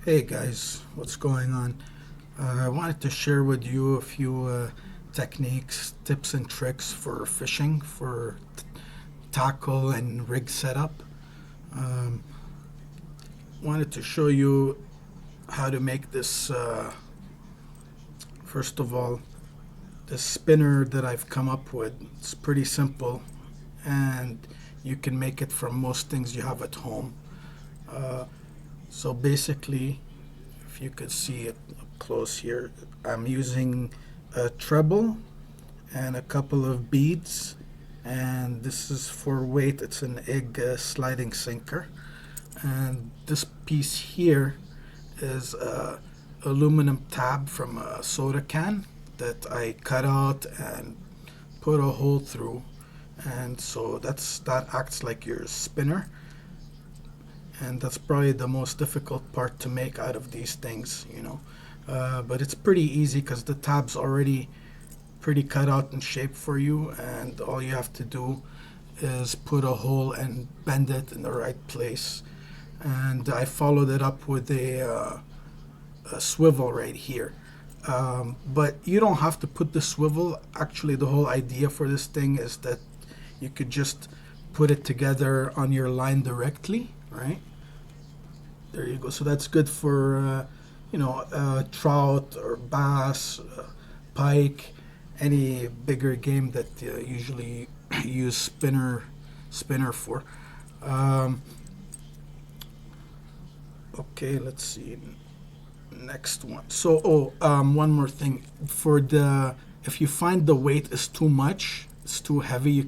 Hey guys, what's going on? I wanted to share with you a few techniques, tips, and tricks for fishing for tackle and rig setup. Um, Wanted to show you how to make this. First of all, the spinner that I've come up with. It's pretty simple, and you can make it from most things you have at home. Uh, so basically, if you could see it up close here, I'm using a treble and a couple of beads, and this is for weight. It's an egg sliding sinker, and this piece here is a aluminum tab from a soda can that I cut out and put a hole through, and so that acts like your spinner, and that's probably the most difficult part to make out of these things. But it's pretty easy because the tab's already pretty cut out and shaped for you, and all you have to do is put a hole and bend it in the right place. And I followed it up with a swivel right here. But you don't have to put the swivel. Actually, the whole idea for this thing is that you could just put it together on your line directly, right? There you go. So that's good for trout or bass, pike, any bigger game that usually use spinner for. Um, okay, let's see. Next one. So, one more thing. For the if you find the weight is too much, it's too heavy, you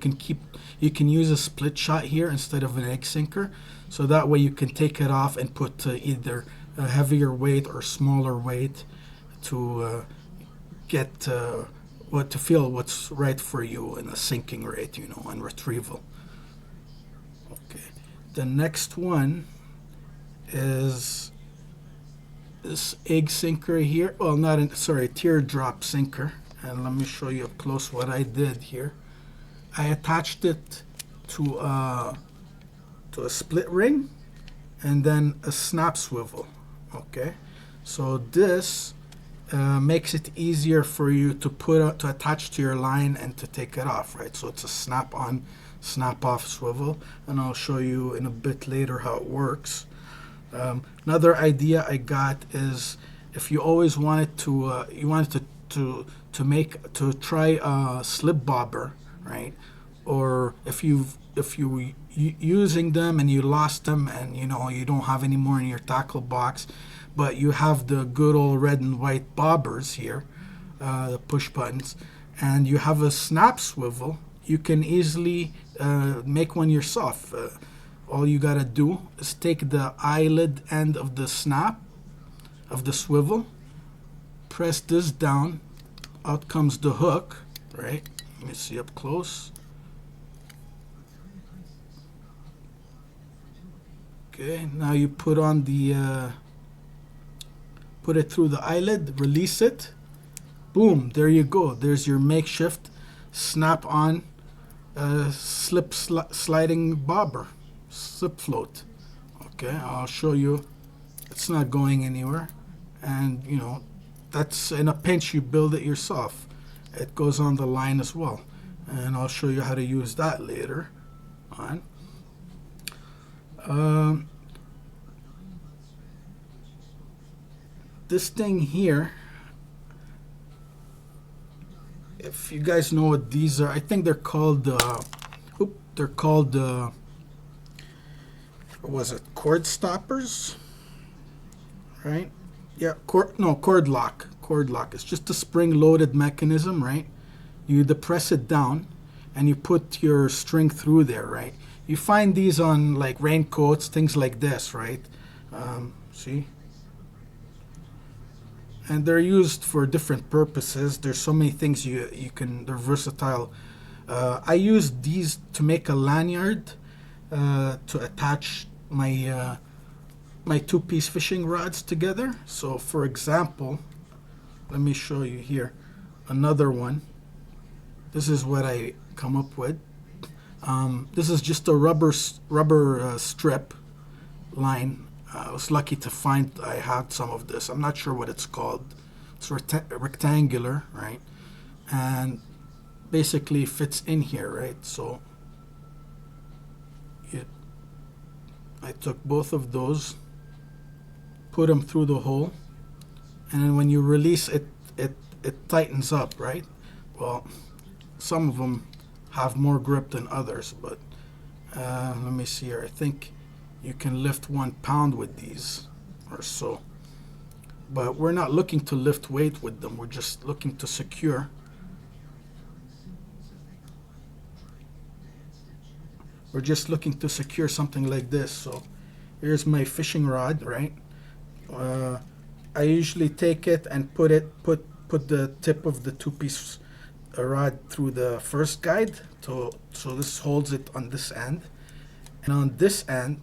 can use a split shot here instead of an egg sinker. So that way you can take it off and put either a heavier weight or smaller weight to get what to feel what's right for you in a sinking rate, and retrieval. Okay. The next one is this egg sinker here. Well, not an, sorry, teardrop sinker. And let me show you up close what I did here. I attached it to a split ring and then a snap swivel. Okay, so this makes it easier for you to attach to your line and to take it off, right? So it's a snap on, snap off swivel, and I'll show you in a bit later how it works. Another idea I got is if you always wanted to try a slip bobber, right? Or if you using them and you lost them and you don't have any more in your tackle box, but you have the good old red and white bobbers here, the push buttons, and you have a snap swivel, you can easily make one yourself. All you gotta do is take the eyelid end of the snap of the swivel, press this down, out comes the hook, right? Let me see up close. Okay, now you put on put it through the eyelid, release it, boom, there you go. There's your makeshift snap-on sliding bobber, slip float. Okay, I'll show you. It's not going anywhere, and that's in a pinch you build it yourself. It goes on the line as well, and I'll show you how to use that later on. This thing here, if you guys know what these are, I think they're called what was it, cord stoppers, right? Yeah, cord lock. Cord lock. It's just a spring-loaded mechanism, right? You depress it down, and you put your string through there, right? You find these on like raincoats, things like this, right? See? And they're used for different purposes. There's so many things you can. They're versatile. I use these to make a lanyard to attach my my two-piece fishing rods together. So, for example, let me show you here another one. This is what I come up with. This is just a rubber strip line I was lucky to find I had some of this. I'm not sure what it's called. It's rectangular, right? And basically fits in here, right? So I took both of those, put them through the hole, and then when you release it, it tightens up, right? Well, some of them have more grip than others, but let me see here. I think you can lift 1 pound with these or so. But we're not looking to lift weight with them. We're just looking to secure. We're just looking to secure something like this. So here's my fishing rod, right? I usually take it and put the tip of the 2-piece rod through the first guide, so this holds it on this end, and on this end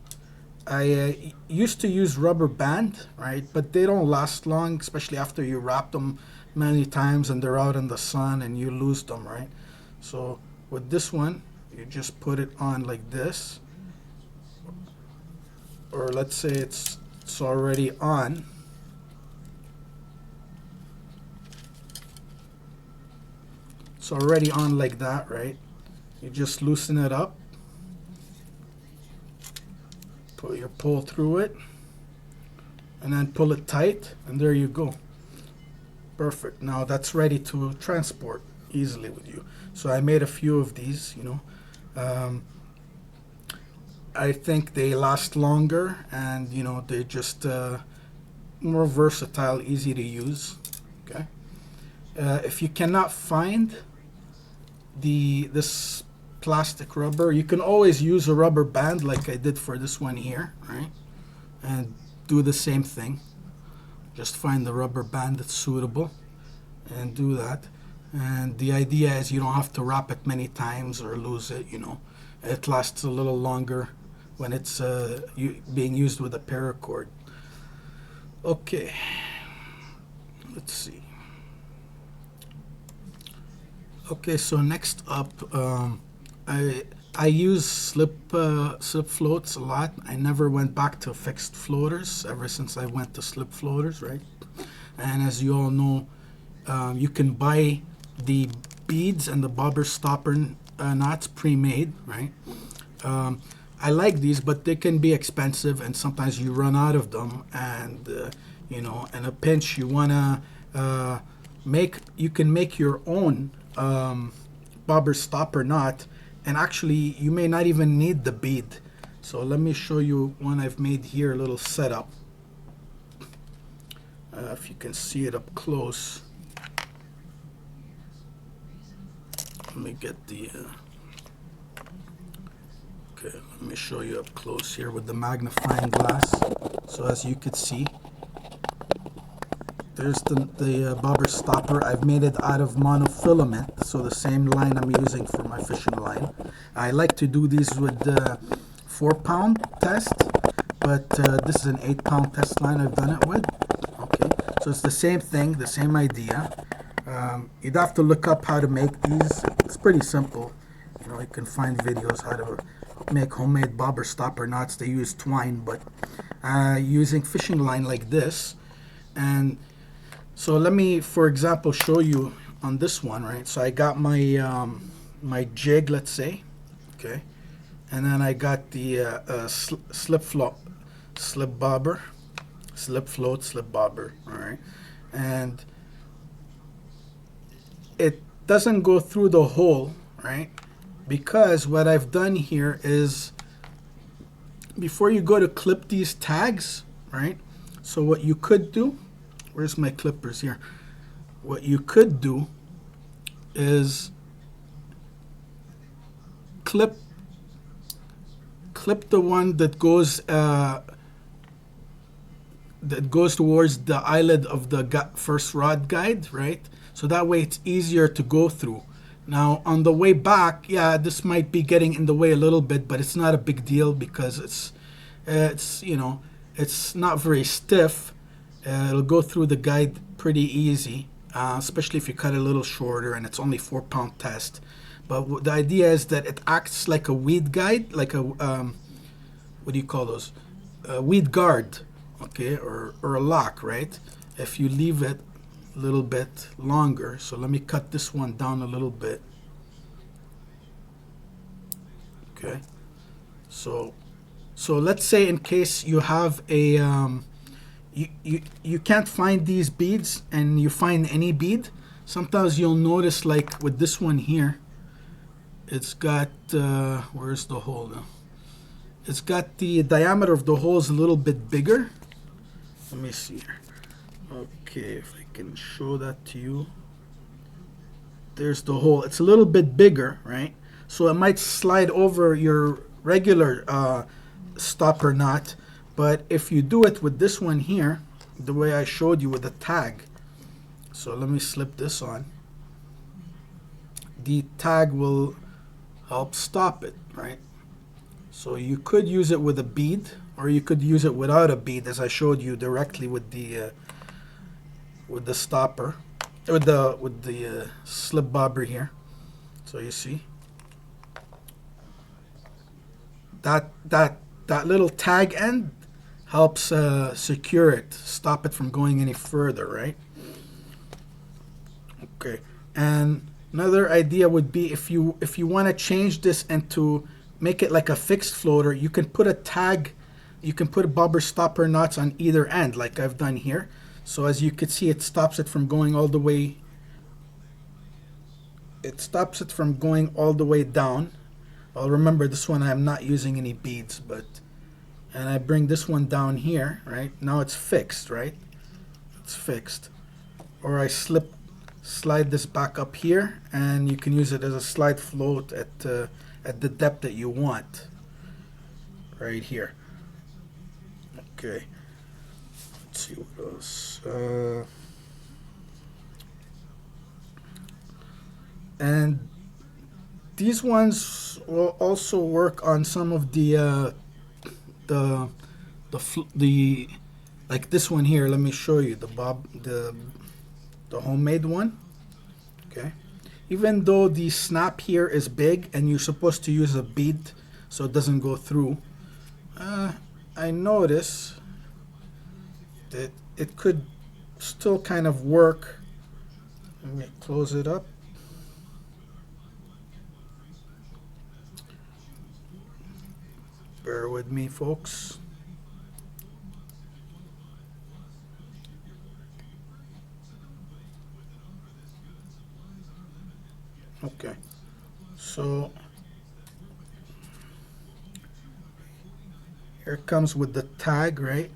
I used to use rubber band, right? But they don't last long, especially after you wrap them many times and they're out in the sun and you lose them, right? So with this one, you just put it on like this, or let's say it's already on. It's already on like that, right? You just loosen it up, put your pole through it, and then pull it tight, and there you go. Perfect. Now that's ready to transport easily with you. So I made a few of these, you know. I think they last longer, and you know, they're just more versatile, easy to use. Okay. If you cannot find this plastic rubber, you can always use a rubber band like I did for this one here, right? And do the same thing. Just find the rubber band that's suitable and do that. And the idea is you don't have to wrap it many times or lose it, you know. It lasts a little longer when it's being used with a paracord. Okay, let's see. Okay, so next up, I use slip floats a lot. I never went back to fixed floaters ever since I went to slip floaters, right? And as you all know, you can buy the beads and the bobber stopper knots pre-made, right? I like these, but they can be expensive, and sometimes you run out of them. And you know, in a pinch, you wanna you can make your own bobber stopper knot, and actually you may not even need the bead. So let me show you one I've made here, a little setup. If you can see it up close. Let me get the okay, let me show you up close here with the magnifying glass. So as you could see, there's the bobber stopper. I've made it out of monofilament, so the same line I'm using for my fishing line. I like to do these with the 4-pound test, but this is an 8-pound test line I've done it with. Okay, so it's the same thing, the same idea. You'd have to look up how to make these. It's pretty simple. You know, you can find videos how to make homemade bobber stopper knots. They use twine, but using fishing line like this. And so let me, for example, show you on this one, right? So I got my my jig, let's say, okay, and then I got the slip bobber, slip float, slip bobber, all right, and it doesn't go through the hole, right? Because what I've done here is, before you go to clip these tags, right? So what you could do, where's my clippers here? What you could do is clip the one that goes towards the eyelid of the first rod guide, right? So that way it's easier to go through. Now on the way back, yeah, this might be getting in the way a little bit, but it's not a big deal because it's you know, it's not very stiff. It'll go through the guide pretty easy, especially if you cut it a little shorter and it's only 4-pound test. But the idea is that it acts like a weed guide, like a what do you call those? weed guard, okay, or a lock, right? If you leave it a little bit longer. So let me cut this one down a little bit. Okay. So let's say in case you have a you can't find these beads and you find any bead, sometimes you'll notice, like with this one here, it's got where's the hole now? It's got the diameter of the hole is a little bit bigger. Let me see here. Okay, if I can show that to you. There's the hole. It's a little bit bigger, right? So it might slide over your regular stopper knot. But if you do it with this one here, the way I showed you with the tag, so let me slip this on. The tag will help stop it, right? So you could use it with a bead, or you could use it without a bead, as I showed you directly with the stopper, with the slip bobber here. So you see that little tag end helps secure it, stop it from going any further, right? Okay. And another idea would be if you want to change this into make it like a fixed floater, you can put a tag, you can put bobber stopper knots on either end, like I've done here. So as you can see, it stops it from going all the way. It stops it from going all the way down. Well, remember this one I'm not using any beads, and I bring this one down here, right? Now it's fixed, right? It's fixed. Or I slide this back up here, and you can use it as a slide float at the depth that you want, right here. Okay. Let's see what else. And these ones will also work on some of the like this one here. Let me show you the homemade one. Okay. Even though the snap here is big and you're supposed to use a bead so it doesn't go through, I notice that it could still kind of work. Let me close it up. Bear with me, folks. Okay, so here it comes with the tag, right?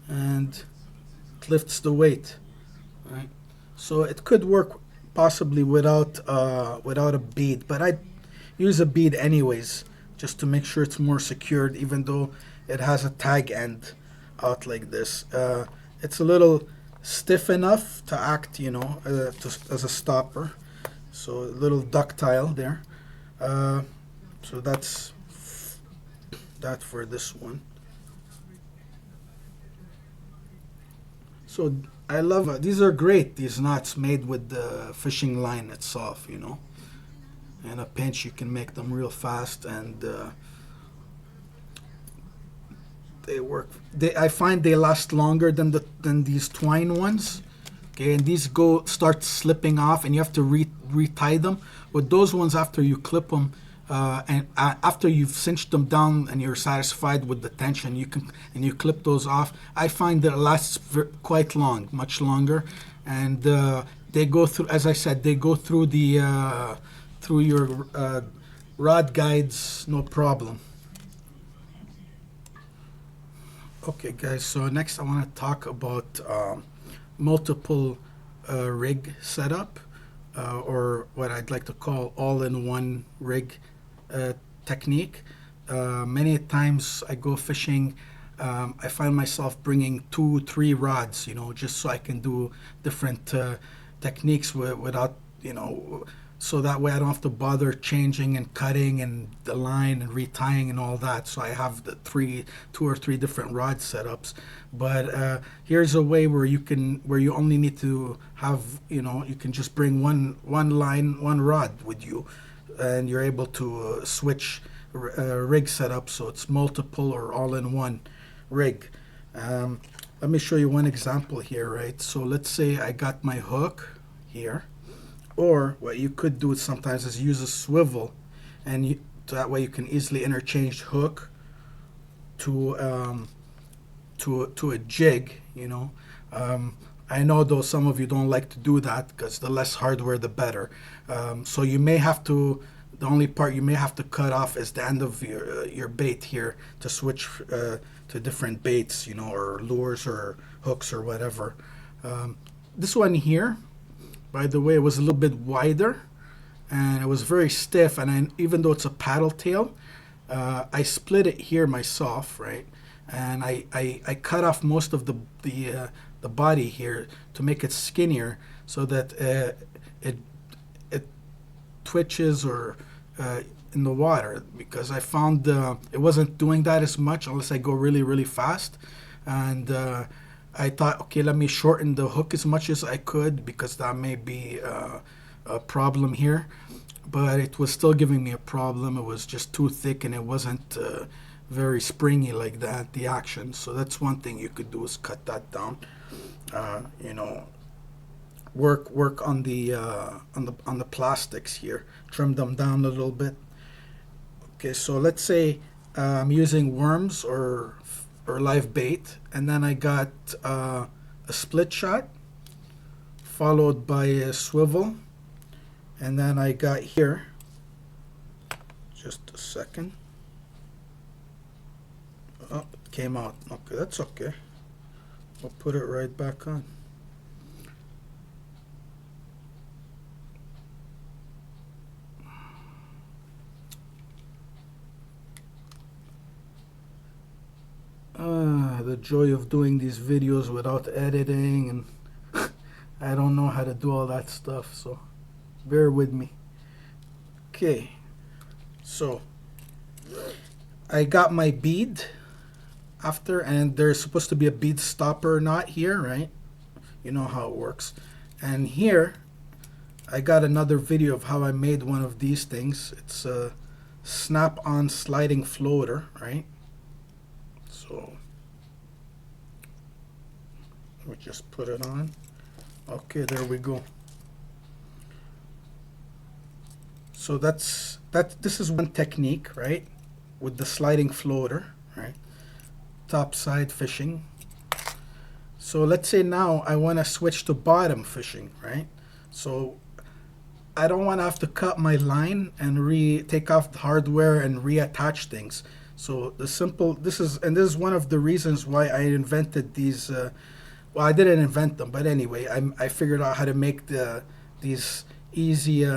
And it lifts the weight, right? So it could work possibly without a bead, but I use a bead anyways, just to make sure it's more secured, even though it has a tag end out like this. It's a little stiff enough to act, as a stopper. So a little ductile there. So that's that for this one. So I love these are great. These knots made with the fishing line itself, In a pinch, you can make them real fast, and they work. I find they last longer than these twine ones. Okay, and these start slipping off, and you have to retie them. With those ones, after you clip them, and after you've cinched them down and you're satisfied with the tension, you clip those off. I find that it lasts quite long, much longer, and they go through. As I said, they go through through your rod guides, no problem. Okay, guys. So next, I want to talk about multiple rig setup, or what I'd like to call all-in-one rig technique. Many times I go fishing, I find myself bringing 2-3 rods, just so I can do different techniques without, so that way I don't have to bother changing and cutting and the line and retying and all that. So I have the 2 or 3 different rod setups. But here's a way where you only need to have, you can just bring one line, one rod with you. and you're able to switch rig setup, so it's multiple or all-in-one rig. Let me show you one example here, right? So let's say I got my hook here, or what you could do sometimes is use a swivel, and that way you can easily interchange hook to a jig, you know. I know though some of you don't like to do that because the less hardware the better. So you may have to, the only part you may have to cut off is the end of your bait here to switch to different baits, you know, or lures or hooks or whatever. This one here, by the way, was a little bit wider and it was very stiff, and even though it's a paddle tail, I split it here myself, right? And I cut off most of the body here to make it skinnier so that it twitches or in the water, because I found it wasn't doing that as much unless I go really, really fast. And I thought, okay, let me shorten the hook as much as I could because that may be a problem here. But it was still giving me a problem. It was just too thick and it wasn't very springy like that, the action. So that's one thing you could do, is cut that down. You know, work on the plastics here, trim them down a little bit. Okay, so let's say I'm using worms or live bait, and then I got a split shot followed by a swivel, and then I got here, just a second. Oh, it came out. Okay, that's okay. I'll put it right back on. The joy of doing these videos without editing, and I don't know how to do all that stuff, so bear with me. Okay, so I got my bead after, and there's supposed to be a bead stopper knot here, right? You know how it works. And here I got another video of how I made one of these things. It's a snap-on sliding floater, right? So we just put it on. Okay, there we go. So this is one technique, right? With the sliding floater, right? Topside fishing. So let's say now I want to switch to bottom fishing, right? So I don't want to have to cut my line and take off the hardware and reattach things. So this is one of the reasons why I invented these. Well, I didn't invent them, but anyway, I figured out how to make these easy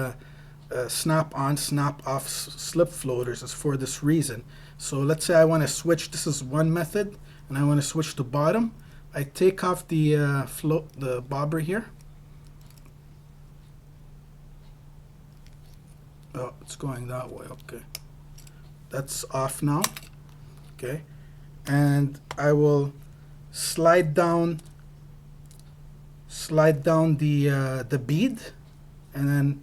snap-on, snap-off slip floaters is for this reason. So let's say I want to switch. This is one method, and I want to switch to bottom. I take off the bobber here. Oh, it's going that way. Okay, that's off now. Okay, and I will slide down the bead, and then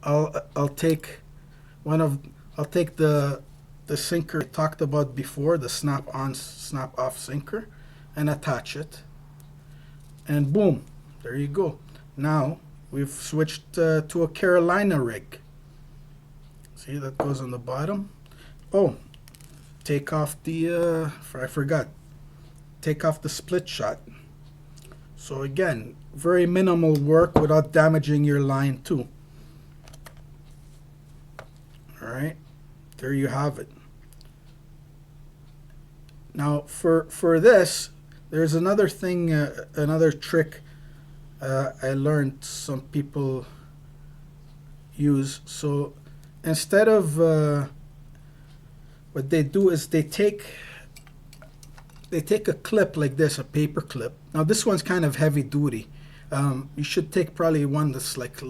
I'll take the sinker I talked about before, the snap-on, snap-off sinker, and attach it, and boom, there you go. Now we've switched to a Carolina rig. See, that goes on the bottom. Oh, take off the I forgot, take off the split shot. So again, very minimal work without damaging your line too. All right, there you have it. Now for this, there's another thing, another trick I learned some people use. So instead of what they do is they take a clip like this, a paper clip. Now this one's kind of heavy duty. You should take probably one that's like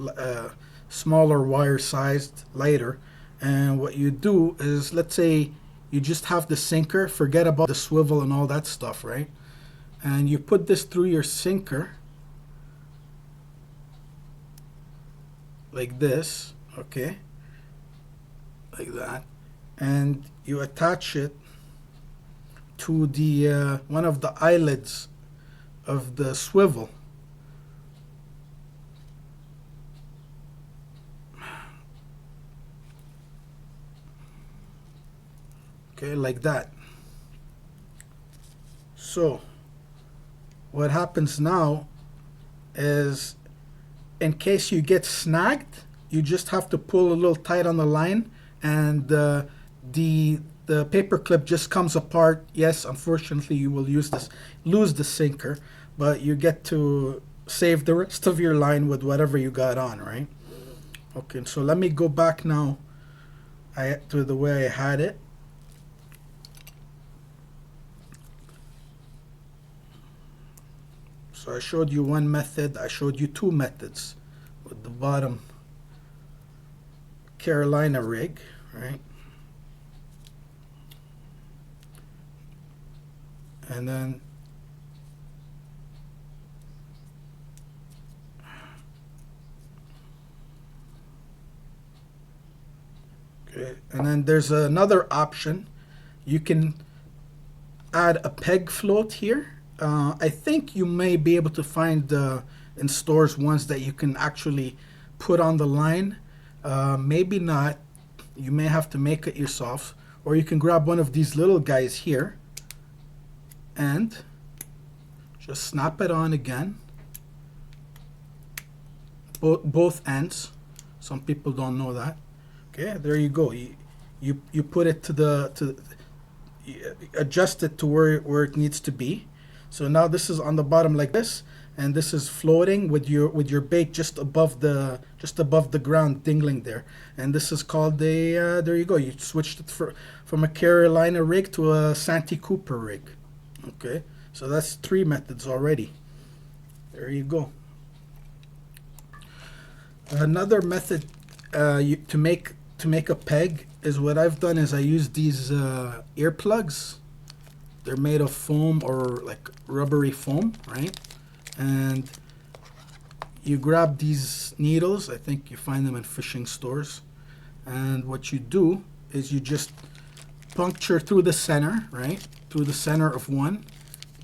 smaller, wire sized, lighter. And what you do is, let's say you just have the sinker, forget about the swivel and all that stuff, right? And you put this through your sinker like this, okay? like that, and you attach it to the one of the eyelids of the swivel. Okay, like that. So what happens now is, in case you get snagged, you just have to pull a little tight on the line, and the paper clip just comes apart. Yes, unfortunately, you will lose the sinker, but you get to save the rest of your line with whatever you got on, right? Okay, so let me go back now to the way I had it. So I showed you one method, I showed you two methods with the bottom Carolina rig, right? And then okay, and then there's another option. You can add a peg float here. I think you may be able to find in stores ones that you can actually put on the line. Maybe not. You may have to make it yourself, or you can grab one of these little guys here and just snap it on again. Both ends. Some people don't know that. Okay, there you go. You put it you adjust it to where it needs to be. So now this is on the bottom like this, and this is floating with your bait just above the ground, dingling there. And this is called a there you go. You switched it from a Carolina rig to a Santee Cooper rig. Okay, so that's 3 methods already. There you go. Another method to make a peg is what I've done is I use these earplugs. They're made of foam, or like rubbery foam, right? And you grab these needles. I think you find them in fishing stores. And what you do is you just puncture through the center, right? Through the center of one.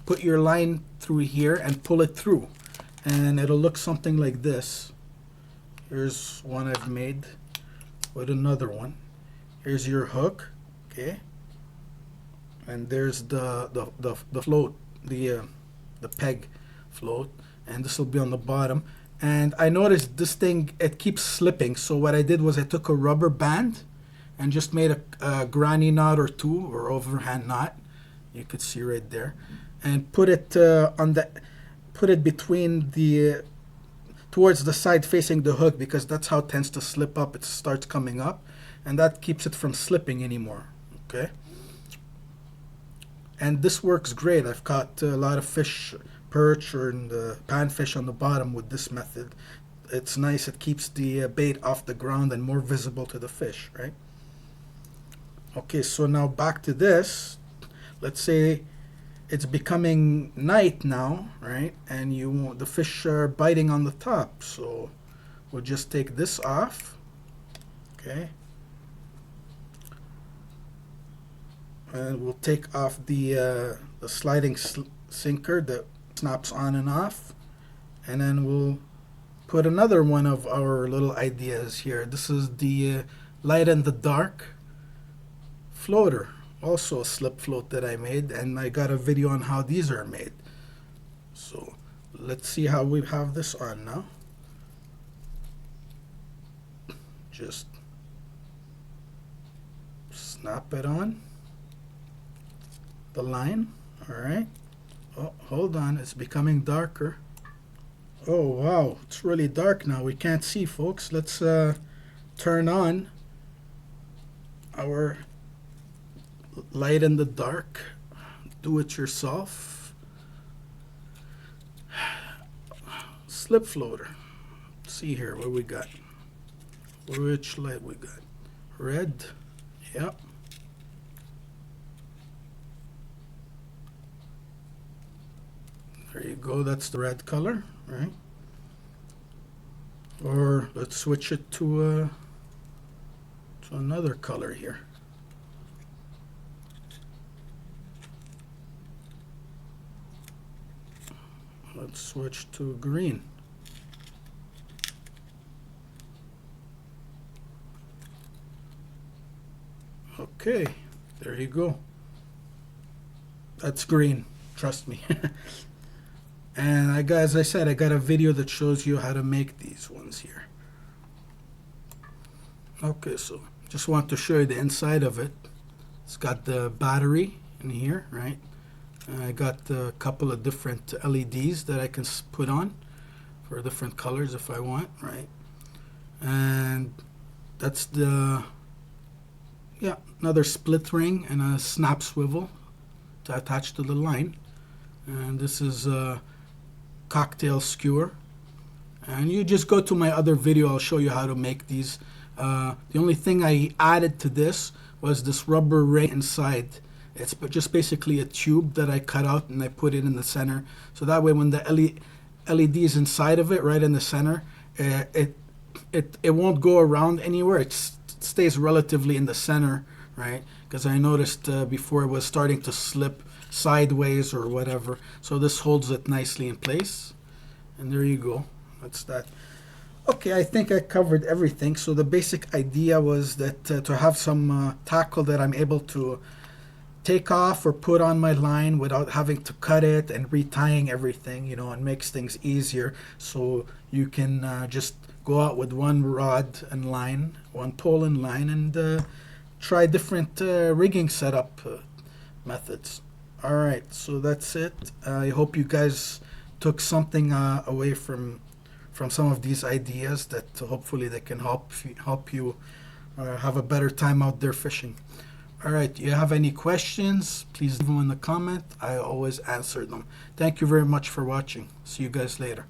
Put your line through here and pull it through. And it'll look something like this. Here's one I've made with another one. Here's your hook, okay? And there's the float, the peg float, and this will be on the bottom. And I noticed this thing, it keeps slipping. So what I did was I took a rubber band and just made a granny knot or two, or overhand knot. You could see right there, and put it between towards the side facing the hook, because that's how it tends to slip up. It starts coming up, and that keeps it from slipping anymore. Okay. And this works great. I've caught a lot of fish, perch, or the panfish on the bottom with this method. It's nice. It keeps the bait off the ground and more visible to the fish, right? Okay, so now back to this. Let's say it's becoming night now, right? And the fish are biting on the top. So we'll just take this off. Okay. And we'll take off the sliding sinker that snaps on and off, and then we'll put another one of our little ideas here. This is the light and the dark floater, also a slip float that I made, and I got a video on how these are made. So let's see how we have this on now. Just snap it on the line. All right. Oh, hold on, it's becoming darker. Oh wow, it's really dark now. We can't see, folks. Let's turn on our light in the dark, do it yourself slip floater. Let's see here what we got. Which light we got? Red. Yep. There you go, that's the red color, right? Or let's switch it to So another color here. Let's switch to green. Okay, there you go. That's green, trust me. And as I said, I got a video that shows you how to make these ones here. Okay, so just want to show you the inside of it. It's got the battery in here, right? And I got a couple of different LEDs that I can put on for different colors if I want, right? And that's the, yeah, another split ring and a snap swivel to attach to the line. And this is a cocktail skewer. And you just go to my other video, I'll show you how to make these. The only thing I added to this was this rubber ring inside. It's just basically a tube that I cut out and I put it in the center. So that way when the LED is inside of it, right in the center, it won't go around anywhere. It stays relatively in the center, right? Because I noticed before it was starting to slip sideways or whatever. So this holds it nicely in place. And there you go. That's that. Okay, I think I covered everything. So the basic idea was that to have some tackle that I'm able to take off or put on my line without having to cut it and retying everything, you know, and makes things easier. So you can just go out with one rod and line, one pole and line, and try different rigging setup methods. All right, so that's it. I hope you guys took something away from some of these ideas that hopefully they can help you have a better time out there fishing. All right, do you have any questions? Please leave them in the comment. I always answer them. Thank you very much for watching. See you guys later.